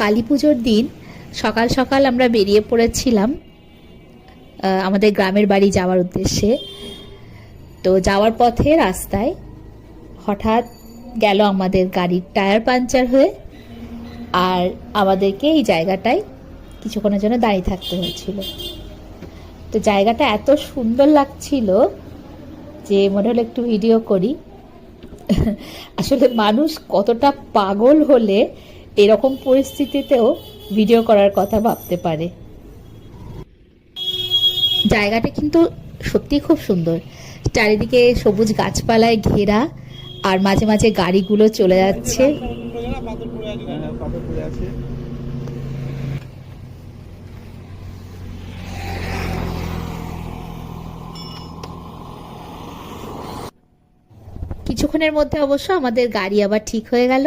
কালী পুজোর দিন সকাল সকাল আমরা বেরিয়ে পড়েছিলাম আমাদের গ্রামের বাড়ি যাওয়ার উদ্দেশ্যে। তো যাওয়ার পথে রাস্তায় হঠাৎ গেল আমাদের গাড়ির টায়ার পাঞ্চার হয়ে, আর আমাদেরকে এই জায়গাটায় কিছুক্ষণের জন্য দাঁড়িয়ে থাকতে হয়েছিল। তো জায়গাটা এত সুন্দর লাগছিল যে মনে হলো একটু ভিডিও করি। আসলে মানুষ কতটা পাগল হলে এরকম পরিস্থিতিতেও ভিডিও করার কথা ভাবতে পারে। জায়গাটা কিন্তু সত্যি খুব সুন্দর, চারিদিকে সবুজ গাছপালায় ঘেরা, আর মাঝে মাঝে গাড়িগুলো চলে যাচ্ছে। কিছুক্ষণের মধ্যে অবশ্য আমাদের গাড়ি আবার ঠিক হয়ে গেল,